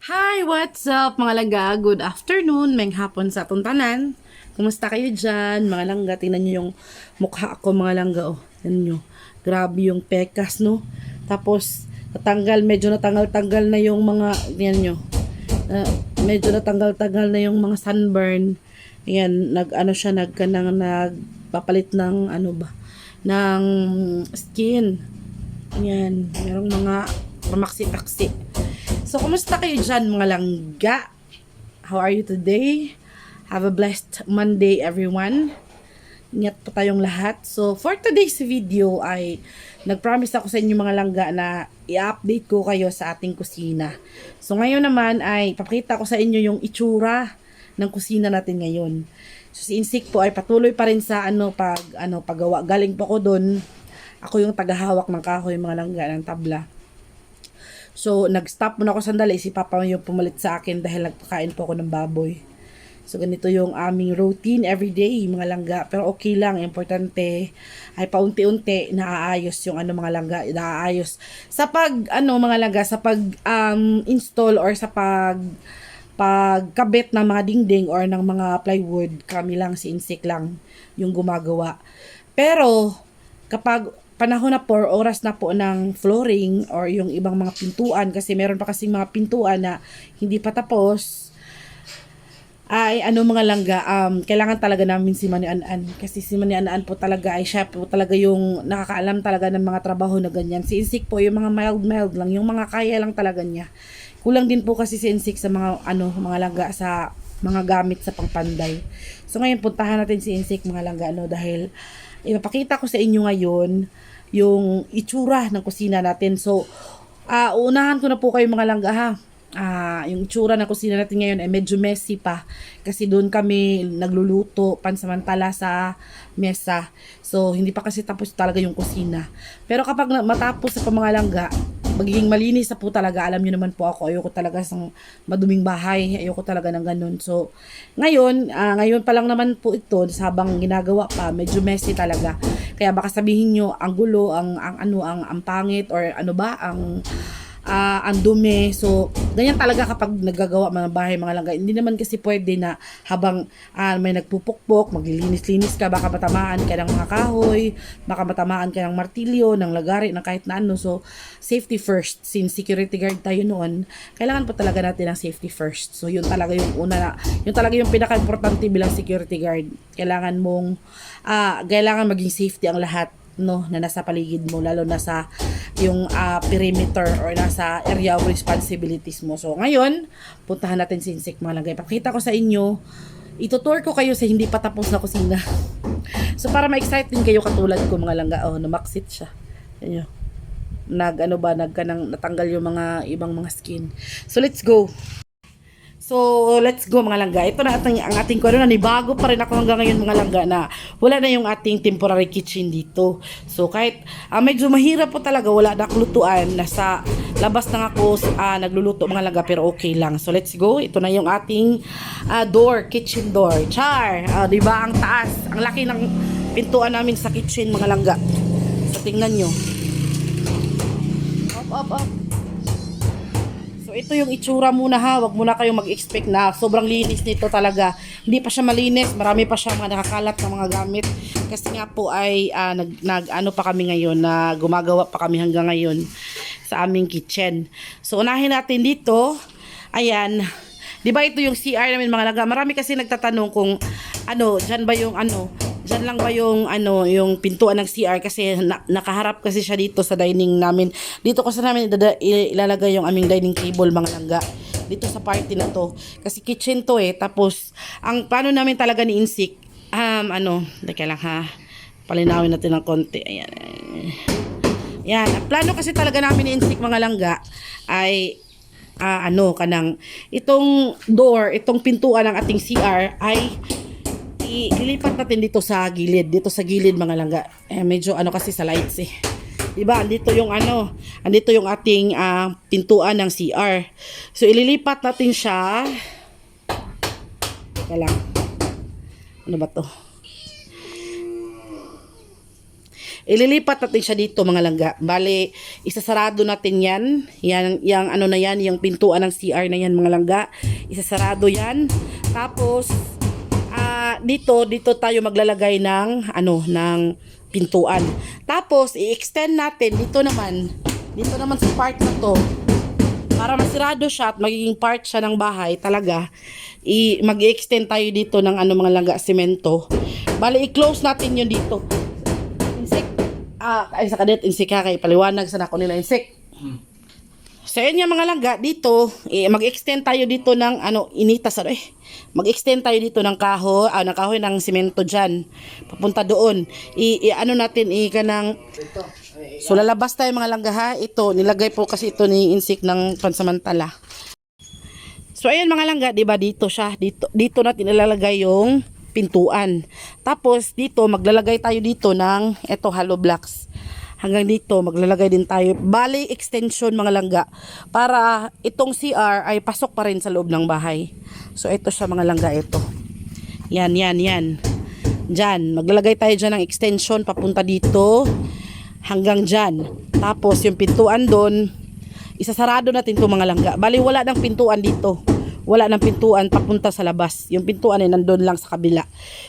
Hi, what's up mga langga? Good afternoon, may hapon sa atong tanan. Kumusta kayo dyan? Mga langga, tingnan nyo yung mukha ko mga langga. Oh, tingnan nyo. Grabe yung pekas, no? Tapos, medyo natanggal-tanggal na yung mga, tingnan nyo. Medyo natanggal-tanggal na yung mga sunburn. Ayan, nagpapalit ng, ano ba, ng skin. Ayan, merong mga pamaksi-taksi. So, kumusta kayo dyan mga langga? How are you today? Have a blessed Monday everyone. Ingat po tayong lahat. So, for today's video ay nag-promise ako sa inyo mga langga na i-update ko kayo sa ating kusina. So, ngayon naman ay papakita ko sa inyo yung itsura ng kusina natin ngayon. So, si Insik po ay patuloy pa rin sa paggawa. Galing po ako doon. Ako yung tagahawak ng kahoy mga langga ng tabla. So, nag-stop muna ako sandali. Si Papa yung pumalit sa akin dahil nagpakain po ako ng baboy. So, ganito yung aming routine everyday, mga langga. Pero okay lang. Importante ay paunti-unti naaayos yung mga langga. Naaayos. Sa mga langga, sa install or sa pagkabit ng mga dingding or ng mga plywood, kami lang, si Insik lang yung gumagawa. Pero, kapag panahon na po, oras na po ng flooring or yung ibang mga pintuan, kasi meron pa kasing mga pintuan na hindi pa tapos, ay mga langga, kailangan talaga namin si Mani An-An, kasi si Mani An-An po talaga ay siya po talaga yung nakakaalam talaga ng mga trabaho na ganyan. Si Insik po yung mga mild lang, yung mga kaya lang talaga niya. Kulang din po kasi si Insik sa mga mga langga, sa mga gamit sa pangpanday. So ngayon puntahan natin si Insik mga langga dahil ipapakita ko sa inyo ngayon yung itsura ng kusina natin. So, unahan ko na po kayo mga langga ha. Yung itsura ng kusina natin ngayon ay medyo messy pa. Kasi doon kami nagluluto pansamantala sa mesa. So, hindi pa kasi tapos talaga yung kusina. Pero kapag matapos sa mga langga, magiging malinis na po talaga. Alam niyo naman po ako, ayoko talaga sa maduming bahay. Ayoko talaga ng ganun. So, ngayon pa lang naman po ito, habang ginagawa pa, medyo messy talaga. Kaya baka sabihin nyo, ang gulo, ang pangit, or ang dumi. So, ganyan talaga kapag naggagawa mga bahay mga langga. Hindi naman kasi pwede na habang may nagpupukpok, maglilinis-linis ka, baka matamaan ka ng mga kahoy, baka matamaan ka ng martilyo, ng lagari, ng kahit na ano. So, safety first. Since security guard tayo noon, kailangan pa talaga natin ng safety first. So, yun talaga yung yun talaga yung pinaka-importante bilang security guard. Kailangan maging safety ang lahat na nasa paligid mo, lalo na sa yung perimeter or nasa area of responsibilities mo. So ngayon, puntahan natin si Insik mga langga. Ipakita ko sa inyo, itutour ko kayo sa hindi pa tapos na kusina. So para ma-excite din kayo katulad ko mga langga. Namaksit siya. Ayan. Natanggal yung mga ibang mga skin. So let's go. So, let's go mga langga. Ito na ang ating nanibago pa rin ako hanggang ngayon mga langga na wala na yung ating temporary kitchen dito. So, kahit medyo mahirap po talaga, wala na lutuan. Nasa labas na ako nagluluto mga langga, pero okay lang. So, let's go. Ito na yung ating kitchen door. Char! Diba? Ang taas. Ang laki ng pintuan namin sa kitchen mga langga. So, tingnan nyo. Up. Ito yung itsura muna ha, wag muna kayong mag-expect na sobrang linis nito talaga. Hindi pa siya malinis, marami pa siya mga nakakalat na mga gamit. Kasi nga po ay pa kami ngayon, na gumagawa pa kami hanggang ngayon sa aming kitchen. So unahin natin dito, ayan. Di ba ito yung CR namin mga langga? Marami kasi nagtatanong kung Diyan lang ba yung yung pintuan ng CR, kasi nakaharap kasi siya dito sa dining namin. Dito kasi namin ilalagay yung aming dining table mga langga. Dito sa party na to. Kasi kitchen to tapos ang plano namin talaga ni Insik, teka lang ha. Palinawin natin ng konti. Ayan. Yan, ang plano kasi talaga namin ni Insik mga langga ay itong door, itong pintuan ng ating CR ay ililipat natin dito sa gilid mga langga. Medyo kasi sa lights diba, andito yung ating pintuan ng CR. So ililipat natin siya. Teka lang, ano ba to? ililipat natin siya dito mga langga. Bale, isasarado natin yan. Yang ano na yan, yung pintuan ng CR na yan mga langga. Isasarado yan. Tapos, dito tayo maglalagay ng, ng pintuan. Tapos, i-extend natin dito naman sa part na to. Para masirado siya at magiging part siya ng bahay talaga, mag-extend tayo dito ng mga langga, semento. Bale, i-close natin yun dito. Insect. Ay, sa kadit, insect kay paliwanag sa nako nila insect. So, yun yung mga langga, dito, mag-extend tayo dito ng, mag-extend tayo dito ng kahoy ng semento dyan. Papunta doon. Natin, kanang, so, lalabas tayo mga langga ha. Ito, nilagay po kasi ito ni insect ng pansamantala. So, ayan mga langga, diba, dito siya. Dito natin ilalagay yung pintuan. Tapos, dito, maglalagay tayo dito ng, hollow blocks. Hanggang dito, maglalagay din tayo. Bali, extension mga langga. Para itong CR ay pasok pa rin sa loob ng bahay. So, ito siya mga langga, ito. Yan. Diyan, maglalagay tayo dyan ng extension papunta dito. Hanggang dyan. Tapos, yung pintuan doon, isasarado natin ito mga langga. Bali, wala ng pintuan dito. Wala ng pintuan papunta sa labas. Yung pintuan ay nandun lang sa kabila.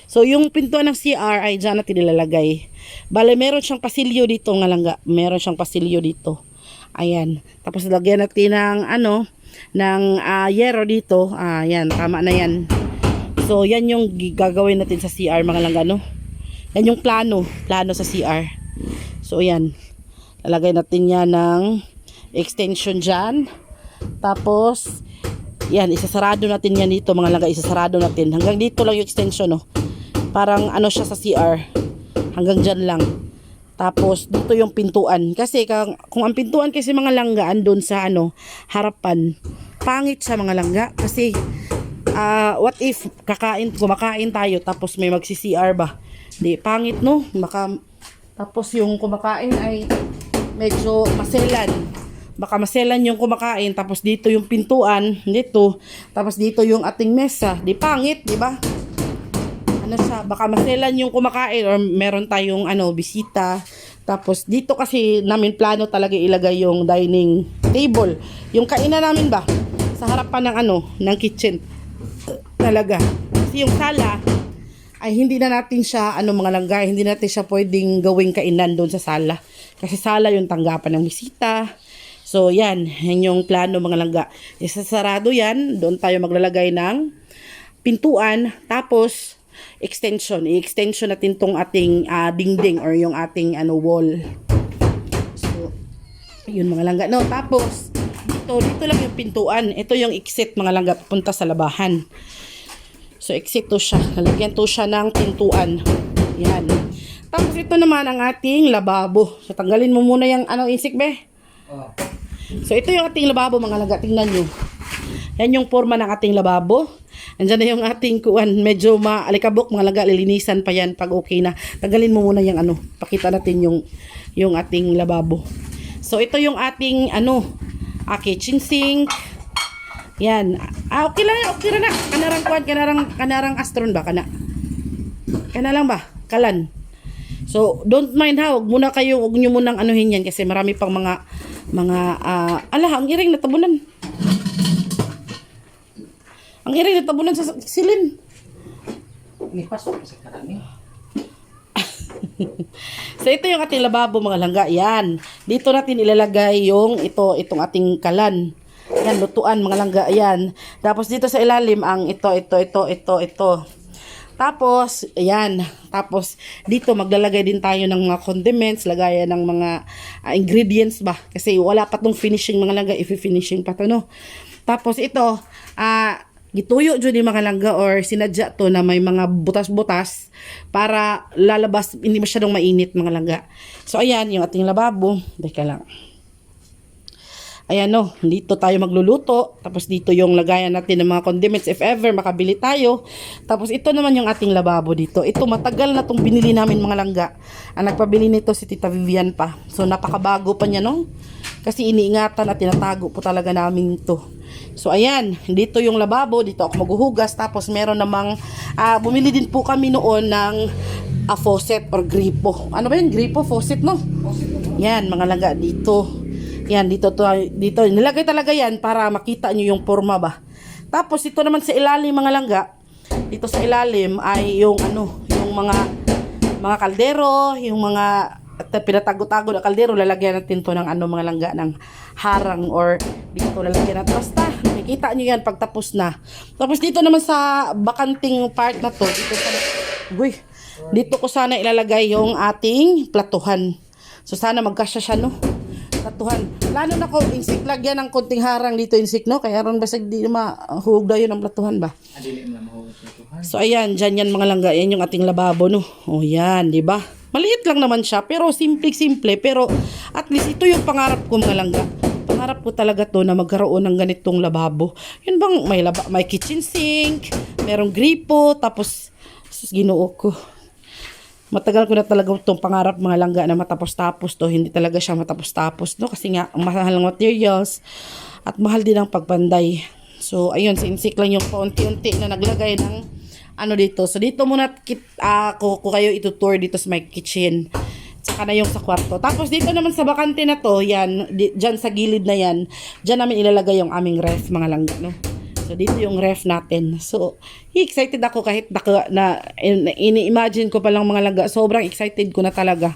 So, yung pintuan ng CR ay dyan natin nilalagay. Bale, meron siyang pasilyo dito nga langga. Meron siyang pasilyo dito. Ayan. Tapos, lagyan natin ng yero dito. Ayan, tama na yan. So, yan yung gagawin natin sa CR mga langga, no? Yan yung plano sa CR. So, ayan. Lalagay natin yan ng extension dyan. Tapos, yan, isasarado natin yan dito mga langga, isasarado natin. Hanggang dito lang yung extension, no. Parang siya sa CR. Hanggang dyan lang. Tapos, dito yung pintuan. Kasi, kung ang pintuan kasi mga langga, andun sa, harapan, pangit sa mga langga. Kasi, what if, kumakain tayo, tapos may magsi-CR ba? Di, pangit, no? Tapos, yung kumakain ay medyo maselan. Baka maselan yung kumakain, tapos dito yung pintuan, dito, tapos dito yung ating mesa. Di pangit, di ba? Baka maselan yung kumakain or meron tayong bisita. Tapos dito kasi namin plano talaga ilagay yung dining table. Yung kainan namin ba? Sa harapan ng kitchen. Talaga. Kasi yung sala ay hindi na natin siya mga langga, hindi natin siya pwedeng gawing kainan doon sa sala. Kasi sala yung tanggapan ng bisita. So, yan yung plano mga langga. Isasarado yan. Doon tayo maglalagay ng pintuan. Tapos, extension. I-extension natin tong ating dingding or yung ating wall. So, yun mga langga. No, tapos, dito lang yung pintuan. Ito yung exit mga langga papunta sa labahan. So, exit to siya. Lalagyan to siya ng pintuan. Yan. Tapos, ito naman ang ating lababo. So, tanggalin mo muna yung insect be. So, ito yung ating lababo mga langga. Tingnan nyo. Yan yung forma ng ating lababo. Andyan na yung ating kuwan. Medyo maalikabok mga langga. Lilinisan pa yan pag okay na. Tagalin mo muna yung Pakita natin yung ating lababo. So, ito yung ating kitchen sink. Yan. Okay lang yan. Okay na. Kanarang kuwan. Kanarang astron ba? Kana lang ba? Kalan. So, don't mind ha. Huwag nyo munang anuhin yan kasi marami pang mga ang iring natabunan. Ang iring natabunan sa silin. Pasok sa karami. So, ito yung ating lababo mga langga. Yan. Dito natin ilalagay itong ating kalan. Yan, lutuan mga langga. Yan. Tapos dito sa ilalim ang ito. Tapos, ayan. Tapos, dito maglalagay din tayo ng mga condiments, lagayan ng mga ingredients ba. Kasi wala pa tong finishing mga langga, i-finishing pa to, no. Tapos, ito, gituyo dyan yung mga langga or sinadya to na may mga butas-butas para lalabas, hindi masyadong mainit mga langga. So, ayan, yung ating lababo. Teka lang. Ayan dito tayo magluluto. Tapos dito yung lagayan natin ng mga condiments if ever makabili tayo. Tapos ito naman yung ating lababo dito. Ito matagal na tong binili namin mga langga. Ang nagpabili nito si Tita Vivian pa. So napakabago pa niya Kasi iniingatan at tinatago po talaga namin ito. So ayan, dito yung lababo. Dito ako maghuhugas. Tapos meron namang, bumili din po kami noon ng faucet or gripo. Ano ba yun? Gripo, faucet, no? Yan, mga langga, dito. Yan, dito. Nilagay talaga yan para makita nyo yung forma ba. Tapos, ito naman sa ilalim, mga langga. Dito sa ilalim ay yung yung mga kaldero, yung mga pinatago-tago na kaldero, lalagyan natin to ng mga langga ng harang or dito lalagyan natin. Basta, makikita nyo yan pagtapos na. Tapos dito naman sa bakanting part na to, dito ko sana ilalagay yung ating platuhan. So sana magkasya siya, no? Platuhan. Lalo na ko, insik, lagyan ng konting harang dito, insik, no? Kaya ron basag di mahugda yun ang platuhan ba? So ayan, dyan yan mga langga. Yan yung ating lababo, no? O yan, di ba? Maliit lang naman siya, pero simple, pero at least ito yung pangarap ko mga langga. Pangarap ko talaga to na magkaroon ng ganitong lababo. Yun bang may kitchen sink, merong gripo, tapos Ginoo ko. Matagal ko na talaga itong pangarap mga langga na matapos-tapos to. Hindi talaga siya matapos-tapos, no? Kasi nga, ang mahal ng materials at mahal din ang pagpanday. So, ayun, sinsik lang yung paunti-unti na naglagay ng dito. So, dito muna ko kayo itutour dito sa my kitchen. Tsaka na yung sa kwarto. Tapos, dito naman sa bakante na to, yan, dyan sa gilid na yan, dyan namin ilalagay yung aming ref, mga langga, no? So, dito yung ref natin. So, excited ako kahit ini-imagine ko palang mga langga. Sobrang excited ko na talaga.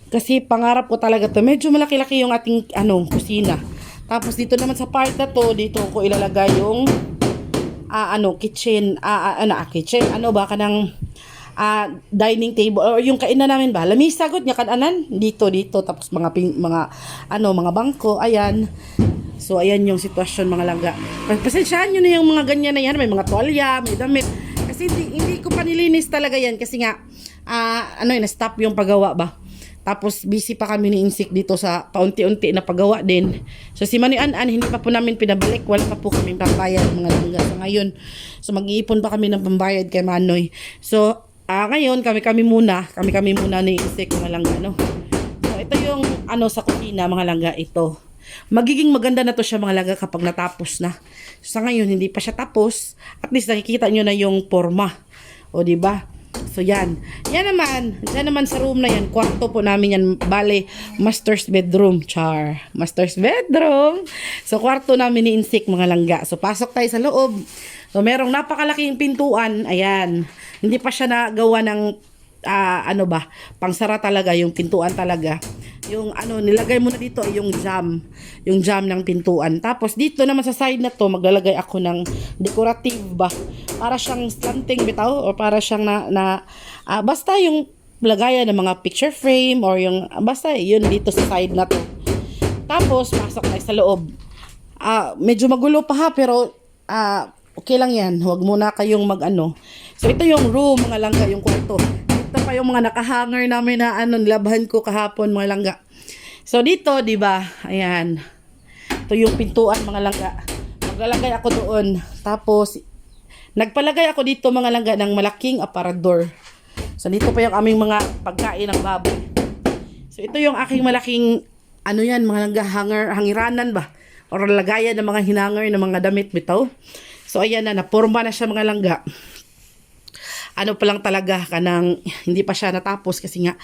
Kasi, pangarap ko talaga to. Medyo malaki-laki yung ating, kusina. Tapos, dito naman sa part na to, dito ko ilalagay yung kitchen, dining table or yung kainan namin ba, lamisa gud nya kananan dito tapos mga bangko, ayan. So ayan yung sitwasyon mga langga. Pasensyahan nyo na yung mga ganyan na yan, may mga tuwalya, may damit kasi hindi ko pa nilinis talaga yan kasi nga na-stop yung paggawa ba. Tapos busy pa kami ni Insik dito sa paunti-unti na paggawa din. So si Manian hindi pa po namin pinabalik. Wala pa po kami pambayad mga langga sa ngayon. So mag-iipon pa kami ng pambayad kay Manoy. So ngayon kami muna ni Insik mga langga, no. So ito yung sa kusina mga langga ito. Magiging maganda na to siya mga langga kapag natapos na. So, sa ngayon hindi pa siya tapos. At least nakikita nyo na yung forma. O di ba? So yan. Yan naman sa room na yan. Kwarto po namin yan. Bale, master's bedroom. Master's bedroom. So kwarto namin ni Insik mga langga. So pasok tayo sa loob. So merong napakalaking pintuan. Ayan. Hindi pa siya nagawa ng pangsara talaga. Yung pintuan talaga. Yung nilagay mo na dito ay yung jam ng pintuan. Tapos dito naman sa side na to maglalagay ako ng decorative ba, para siyang slanting bitaw o para siyang basta yung lagayan ng mga picture frame or yung basta yun dito sa side na to. Tapos pasok tayo sa loob. Medyo magulo pa ha, pero okay lang yan, huwag muna kayong So ito yung room mga langga, yung kwarto. Ito pa yung mga nakahanger namin na nilabhan ko kahapon mga langga. So dito, di ba? Ayan. Ito yung pintuan mga langga. Maglalagay ako doon. Tapos nagpalagay ako dito mga langga ng malaking aparador. So dito pa yung aming mga pagkain ng baboy. So ito yung aking malaking mga langga, hangiranan ba? Or lagayan ng mga hinanger ng mga damit bitaw. So ayan naporma na siya mga langga. Pa lang talaga hindi pa siya natapos kasi nga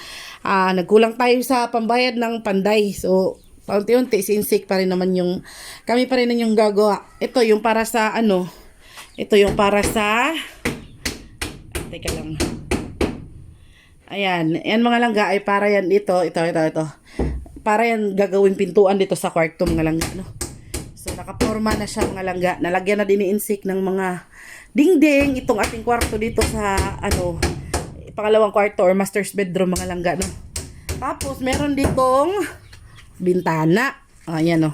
nagkulang tayo sa pambayad ng panday. So paunti-unti sinsik pa rin naman kami pa rin yung gagawa. Ito yung para sa ito yung para sa teka lang. Ayan mga langga ay para yan ito. Para yan gagawin pintuan dito sa kwarto mga langga, no. So nakaporma na siya mga langga. Nalagyan na din ni Insik ng mga dingding itong ating kwarto dito sa pangalawang kwarto or master's bedroom mga langga, no. Tapos meron ditong bintana. Ayan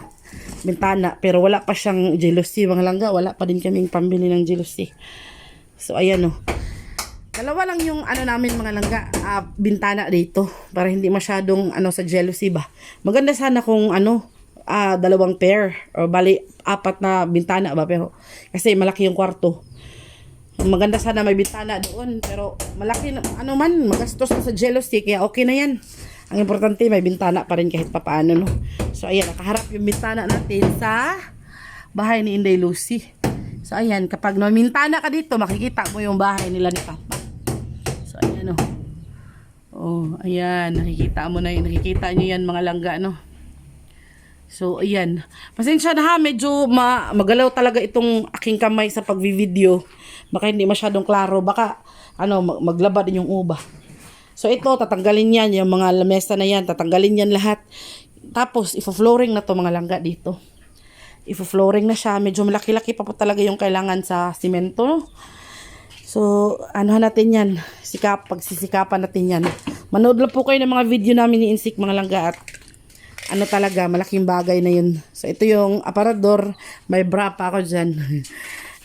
bintana, pero wala pa siyang jealousy mga langga, wala pa din kaming pambili ng jealousy. So ayan dalawa lang yung namin mga langga, bintana dito para hindi masyadong sa jealousy ba. Maganda sana kung dalawang pair or bali 4 na bintana ba, pero kasi malaki yung kwarto. Maganda sana may bintana doon, pero malaki magastos na sa jealousy, kaya okay na yan. Ang importante may bintana pa rin kahit papaano, no. So ayan, nakaharap yung bintana natin sa bahay ni Inday Lucy. So ayan, kapag may bintana ka dito, makikita mo yung bahay nila ni Papa. So ayan Oh, ayan, nakikita mo na yun. Nakikita nyo yan mga langga, no? So, ayan. Pasensya na ha, medyo magalaw talaga itong aking kamay sa pagvi-video. Baka hindi masyadong klaro. Baka, maglaba din yung uba. So, ito, tatanggalin yan. Yung mga lamesa na yan, tatanggalin yan lahat. Tapos, ifo-flooring na to mga langga dito. Ifo-flooring na siya. Medyo malaki-laki pa po talaga yung kailangan sa simento, no? So, natin yan. Pagsisikapan natin yan. Manood lang po kayo ng mga video namin ni Insik mga langga at talaga, malaking bagay na yun. So, ito yung aparador. May bra pa ako dyan.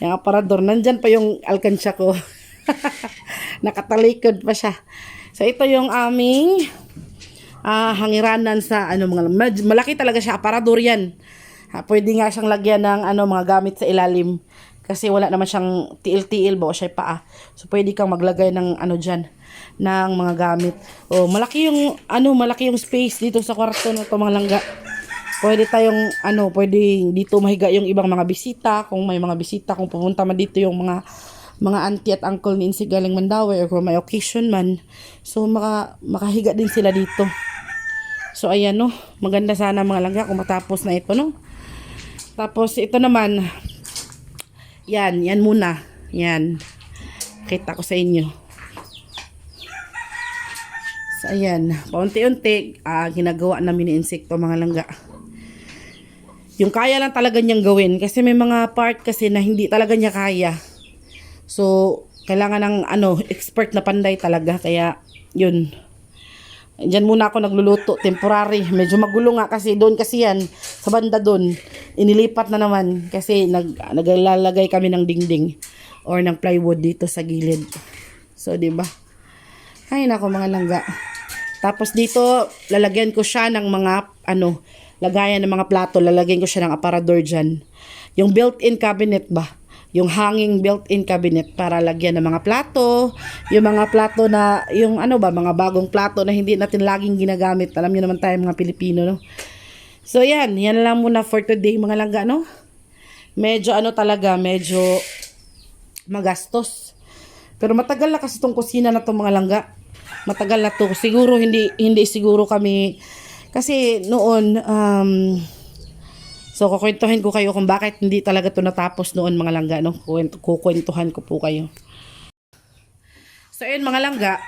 Yung aparador. Nandyan pa yung alkansya ko. Nakatalikod pa siya. So, ito yung aming hangiranan sa malaki talaga siya. Aparador yan. Pwede nga siyang lagyan ng mga gamit sa ilalim. Kasi wala naman siyang tiil-tiil ba o siya paa. So, pwede kang maglagay ng dyan, ng mga gamit. O, malaki yung space dito sa kwarto na ito mga langga. Pwede tayong, pwede dito mahiga yung ibang mga bisita. Kung may mga bisita, kung pumunta man dito yung mga auntie at uncle ni Insik galing Mandaue or kung may occasion man. So, makahiga din sila dito. So, ayan, no. Maganda sana mga langga kung matapos na ito, no. Tapos, ito naman, yan muna. Yan. Kita ko sa inyo. So, ayan. Paunti-unti, ginagawa namin ni Insekto, mga langga. Yung kaya lang talaga niyang gawin. Kasi may mga part kasi na hindi talaga niya kaya. So, kailangan ng, expert na panday talaga. Kaya, yun. Diyan muna ako nagluluto, temporary. Medyo magulo nga kasi doon kasi yan, sa banda doon. Inilipat na naman kasi naglalagay kami ng dingding or ng plywood dito sa gilid. So, 'di ba? Ay nako mga langga. Tapos dito lalagyan ko siya ng mga lagayan ng mga plato, lalagyan ko siya ng aparador diyan. Yung built-in cabinet ba? Yung hanging built-in cabinet para lagyan ng mga plato, yung mga plato na, yung mga bagong plato na hindi natin laging ginagamit. Alam niyo naman tayo mga Pilipino, no? So, yan lang muna for today mga langga, no? Medyo talaga, medyo magastos. Pero matagal na kasi itong kusina na itong mga langga. Matagal na to. Siguro, hindi siguro kami, kasi noon, so, kukwentuhan ko kayo kung bakit hindi talaga to natapos noon mga langga, no? Kukwentuhan ko po kayo. So, ayun mga langga,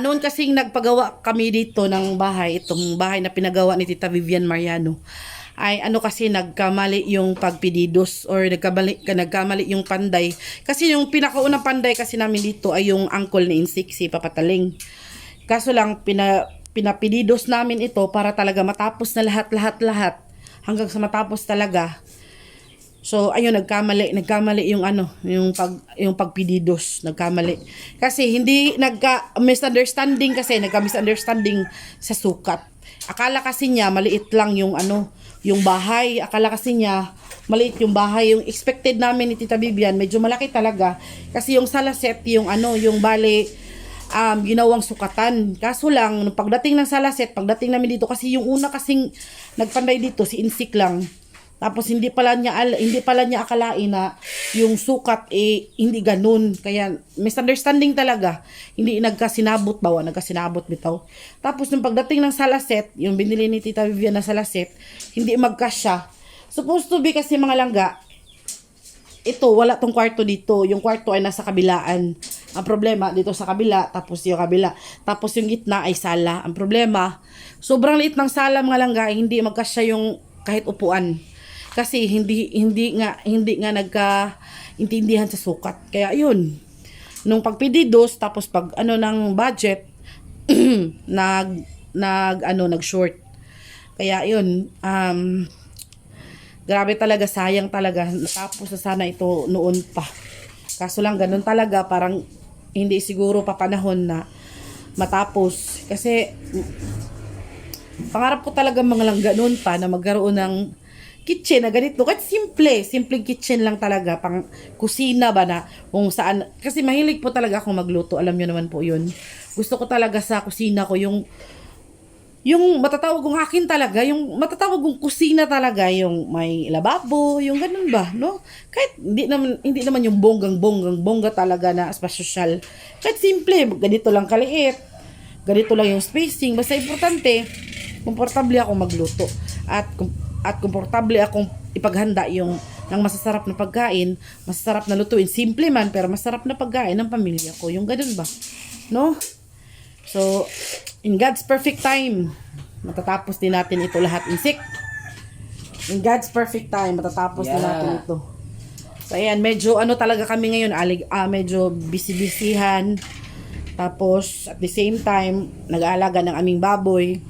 noon kasing nagpagawa kami dito ng bahay, itong bahay na pinagawa ni Tita Vivian Mariano, ay kasi nagkamali yung pagpididos or nagkamali yung panday. Kasi yung pinakaunang panday kasi namin dito ay yung uncle ni Insik, si Papa Taling. Kaso lang, pinapididos namin ito para talaga matapos na lahat. Hanggang sa matapos talaga. So, ayun, nagkamali yung pagpididos, nagkamali. Kasi hindi misunderstanding nagka-misunderstanding sa sukat. Akala kasi niya maliit lang yung yung bahay. Akala kasi niya maliit yung bahay. Yung expected namin ni Tita Vivian, medyo malaki talaga. Kasi yung salaset, yung bale ginawang sukatan. Kaso lang, nung pagdating ng salaset, pagdating namin dito, kasi yung una kasing nagpanday dito, si Insik lang. Tapos hindi pala niya akalain na yung sukat hindi ganun. Kaya misunderstanding talaga. Hindi nagkasinabot bitaw. Tapos nung pagdating ng salaset, yung binili ni Tita Vivian na salaset, hindi magkasya. Supposed to be kasi mga langga, ito, wala tong kwarto dito. Yung kwarto ay nasa kabilaan. Ang problema, dito sa kabila, tapos yung kabila. Tapos yung gitna ay sala. Ang problema, sobrang liit ng sala mga langga, hindi magkasya yung kahit upuan. Kasi hindi nga nagka-intindihan sa sukat. Kaya yun, nung pagpididos, tapos pag ng budget, nag-short. Kaya yun, grabe talaga, sayang talaga. Natapos na sana ito noon pa. Kaso lang ganun talaga, parang hindi siguro papanahon na matapos. Kasi pangarap ko talaga mga langga noon pa na magkaroon ng kitchen na ganito. Kahit simpleng kitchen lang talaga, pang kusina ba na kung saan. Kasi mahilig po talaga akong magluto, alam nyo naman po yun. Gusto ko talaga sa kusina ko yung matatawag kong akin talaga, yung matatawag kong kusina talaga, yung may lababo, yung ganun ba, no? Kahit hindi naman yung bongga talaga na espasyal. Kahit simple, ganito lang kaliit. ganito lang yung spacing. Basta importante, komportable akong magluto. At komportable akong ipaghanda yung ng masasarap na pagkain, masasarap na lutuin. Simple man, pero masarap na pagkain ng pamilya ko. Yung ganun ba? No? So, in God's perfect time, matatapos din natin ito lahat. In God's perfect time, matatapos din natin ito. So, ayan, medyo ano talaga kami ngayon, medyo busy-busyhan. Tapos, at the same time, nag-aalaga ng aming baboy.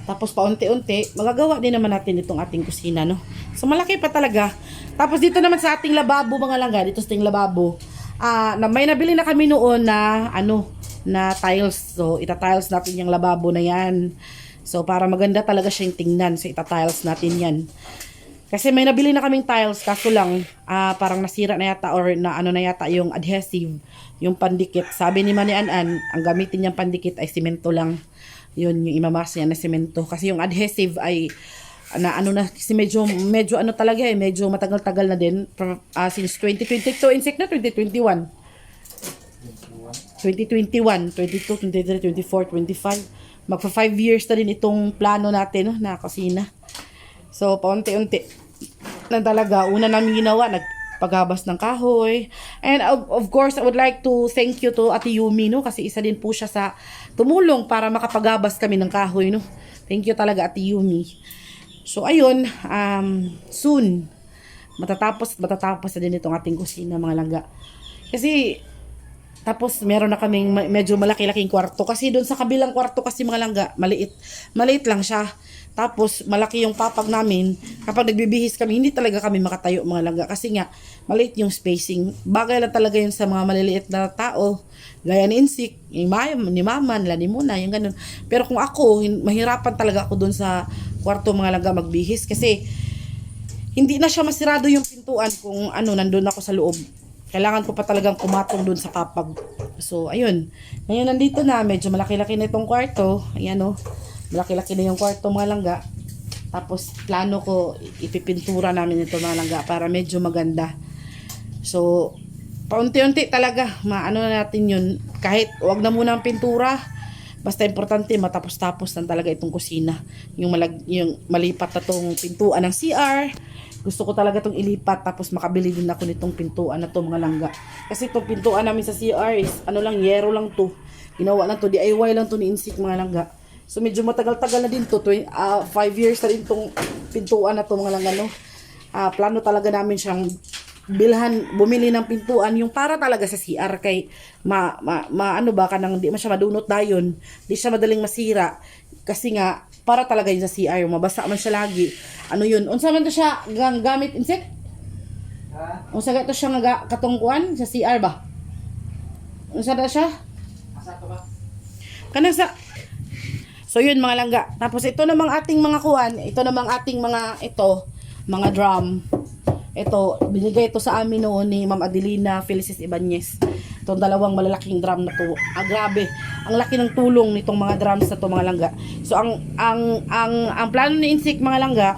Tapos, paunti-unti, magagawa din naman natin itong ating kusina, no? So, malaki pa talaga. Tapos, dito naman sa ating lababo, mga langga, dito sa ating lababo, may nabili na kami noon na, na tiles. So, ita-tiles natin yung lababo na yan. So, para maganda talaga siyang tingnan. So, ita-tiles natin yan. Kasi may nabili na kaming tiles, kaso lang, parang nasira na yata or na ano na yata yung adhesive, yung pandikit. Sabi ni Mani An, ang gamitin niyang pandikit ay simento lang. Yun, yung imamas niya na simento. Kasi yung adhesive ay, kasi medyo ano talaga medyo matagal-tagal na din. Since 2022, insect na 2021. 2021, 22, 23, 24, 25. Magpa 5 years na din itong plano natin, no, na kusina. So, paunti-unti na talaga. Una namin ginawa, nagpaghabas ng kahoy. And of course, I would like to thank you to Ate Yumi, no, kasi isa din po siya sa tumulong para makapaghabas kami ng kahoy, no. Thank you talaga, Ate Yumi. So, ayun, soon, matatapos na din itong ating kusina, mga langga. Kasi, tapos meron na kaming medyo malaki-laking kwarto. Kasi doon sa kabilang kwarto kasi, mga langga, maliit lang siya. Tapos malaki yung papag namin. Kapag nagbibihis kami, hindi talaga kami makatayo, mga langga. Kasi nga, maliit yung spacing. Bagay lang talaga yun sa mga maliliit na tao. Gaya ni Insik, ni Mama, nila ni Muna, yung ganun. Pero kung ako, mahirapan talaga ako doon sa kwarto, mga langga, magbihis. Kasi hindi na siya masirado yung pintuan kung nandun ako sa loob. Kailangan ko pa talagang kumatong dun sa papag. So, ayun. Ngayon, nandito na. Medyo malaki-laki na itong kwarto. Ayan, o. Malaki-laki na yung kwarto, mga langga. Tapos, plano ko, ipipintura namin ito, mga langga, para medyo maganda. So, paunti-unti talaga. Maano na natin yun. Kahit, wag na muna ang pintura. Basta importante, matapos-tapos na talaga itong kusina. Yung malipat na itong pintuan ng CR. Gusto ko talaga itong ilipat, tapos makabili din ako nitong pintuan na to, mga langga. Kasi itong pintuan namin sa CR is, yero lang to. Ginawa lang to, DIY lang to ni Insik, mga langga. So medyo matagal-tagal na din to, 5 years na din itong pintuan na to, mga langga, no. Plano talaga namin siyang bumili ng pintuan, yung para talaga sa CR, kay di siya madunot dayon, di siya madaling masira. Kasi nga, para talaga yun sa CR, mabasa man siya lagi. Unsa man to siya gamit, Insek? Unsa gato siya nga katungkuan sa CR ba? Unsa da siya? Asa to ba? Kanang sa So yun, mga langga. Tapos ito namang ating mga mga drum. Ito, binigay ito sa amin noon ni Ma'am Adelina Felices Ibanez. Itong dalawang malalaking drum na to. Grabe. Ang laki ng tulong nitong mga drums na to, mga langga. So ang plano ni Insik, mga langga,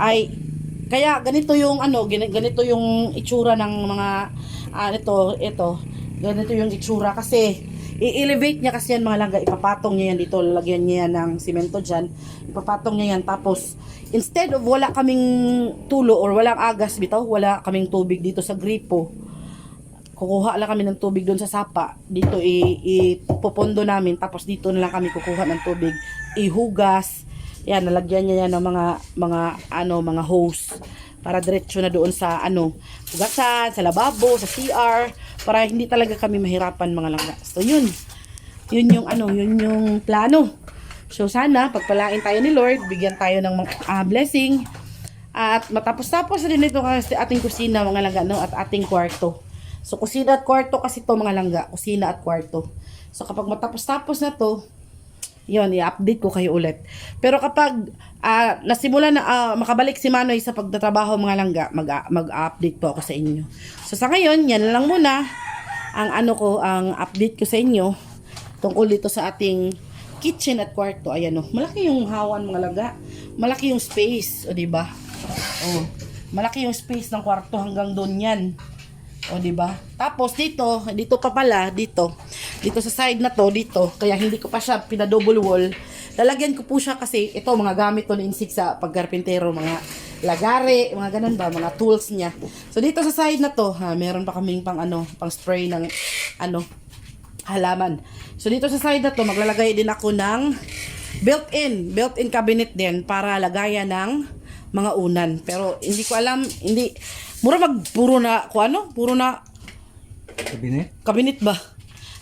ay kaya ganito yung ganito yung itsura ng mga ito. Ganito yung itsura kasi i-elevate niya kasi yan, mga langga. Ipapatong niya yan dito, lalagyan niya yan ng simento dyan. Ipapatong niya yan, tapos instead of wala kaming tulo or walang agas bitaw, wala kaming tubig dito sa gripo, kukuha lang kami ng tubig doon sa sapa. Dito ipopondo namin, tapos dito na lang kami kukuha ng tubig, ihugas. Yan, nalagyan niya yan ng mga hose para diretso na doon sa hugasan, sa lababo, sa CR, para hindi talaga kami mahirapan, mga langga. So yun yung plano. So sana pagpalain tayo ni Lord, bigyan tayo ng blessing, at matapos-tapos na din ito kasi ating kusina, mga langga, no, at ating kwarto. So kusina at kwarto kasi to, mga langga, kusina at kwarto. So kapag matapos-tapos na to, yun, i-update ko kayo ulit. Pero kapag nasimula na makabalik si Manoy sa pagtatrabaho, mga langga, mag-update po ako sa inyo. So sa ngayon, yan lang muna ang update ko sa inyo tungkol dito sa ating kitchen at kwarto. Ayan, malaki yung hawan, mga langga. Malaki yung space, o di ba? Malaki yung space ng kwarto hanggang doon yan. O, di ba? Tapos dito pa pala, dito sa side na to, dito, kaya hindi ko pa siya pinadouble wall. Lalagyan ko po siya kasi ito, mga gamit to ni Insik sa pagkarpintero, mga lagari, mga ganun ba, mga tools niya. So, dito sa side na to, meron pa kaming pang spray ng, halaman. So, dito sa side na to, maglalagay din ako ng built-in cabinet din para lagayan ng mga unan. Pero, hindi ko alam, puro na kabinet ba?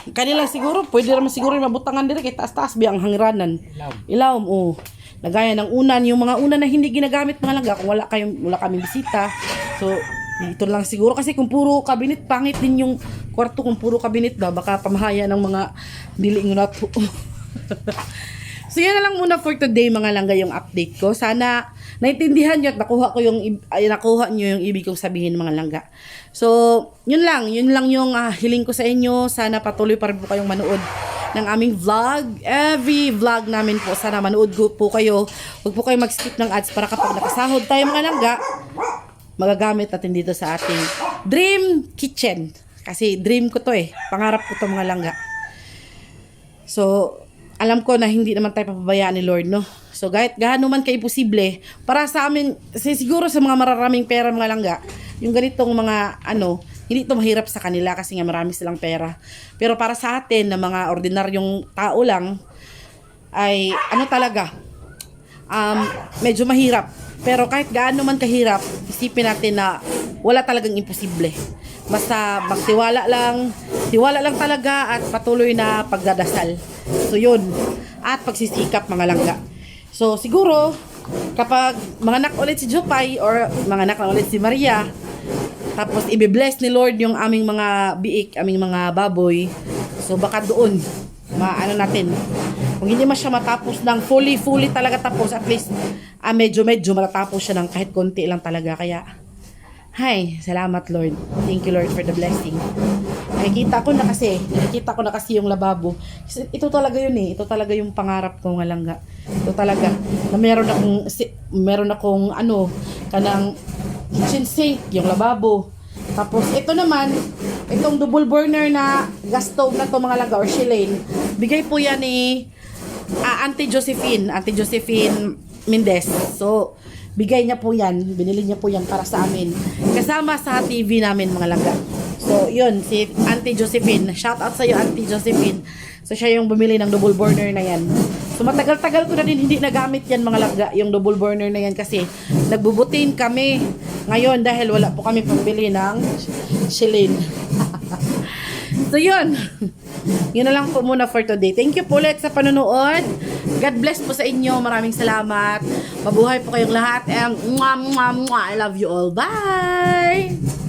Kanila siguro, pwede naman siguro mabutangan dito kay taas-taas biyang hangiranan. Ilaw, lagayan ng unan, yung mga unan na hindi ginagamit mga langga kung wala kaming bisita. So, ito lang siguro kasi kung puro kabinet, pangit din yung kwarto kung puro kabinet ba, baka pamahaya ng mga diling na to. So, yan na lang muna for today mga langga yung update ko. Sana naintindihan nyo at nakuha nyo yung ibig kong sabihin mga langga. So, yun lang yung hiling ko sa inyo. Sana patuloy pa rin po kayong manood ng aming vlog. Every vlog namin po, sana manood po kayo. Huwag po kayo mag-skip ng ads para kapag nakasahod tayo mga langga, magagamit natin dito sa ating dream kitchen. Kasi dream ko to pangarap ko to mga langga. So, alam ko na hindi naman tayo papabayaan ni Lord, no? So, gaano man ka-imposible, para sa amin, siguro sa mga mararaming pera mga langga, yung ganitong mga, hindi ito mahirap sa kanila kasi nga marami silang pera. Pero para sa atin, na mga ordinaryong tao lang, ay, talaga, medyo mahirap. Pero kahit gaano man kahirap, isipin natin na wala talagang imposible. Basta magtiwala lang talaga at patuloy na pagdadasal. So yun, at pagsisikap mga langga. So siguro, kapag manganak ulit si Jopay or manganak na ulit si Maria, tapos i-bless ni Lord yung aming mga biik, aming mga baboy, so baka doon, natin, kung hindi man siya matapos ng fully talaga tapos, at least medyo matatapos siya ng kahit konti lang talaga. Kaya hi, salamat Lord. Thank you Lord for the blessing. Nakikita ko na kasi yung lababo. Ito talaga yun Ito talaga yung pangarap ko nga langga. Ito talaga na meron akong kanang kitchen sink, yung lababo. Tapos ito naman, itong double burner na gas stove na to mga langga or Shilane. Bigay po yan ni Auntie Josephine Mendez. So, bigay niya po yan, binili niya po yan para sa amin. Kasama sa TV namin mga langga. So, yun, si Auntie Josephine. Shout out sa iyo, Auntie Josephine. So, siya yung bumili ng double burner na yan. So, matagal-tagal ko na din hindi nagamit yan mga langga, yung double burner na yan kasi nagbubutin kami ngayon dahil wala po kami pambili ng Shilane. So, yun. Yun na lang po muna for today. Thank you po ulit sa panonood. God bless po sa inyo. Maraming salamat. Mabuhay po kayong lahat. And I love you all. Bye!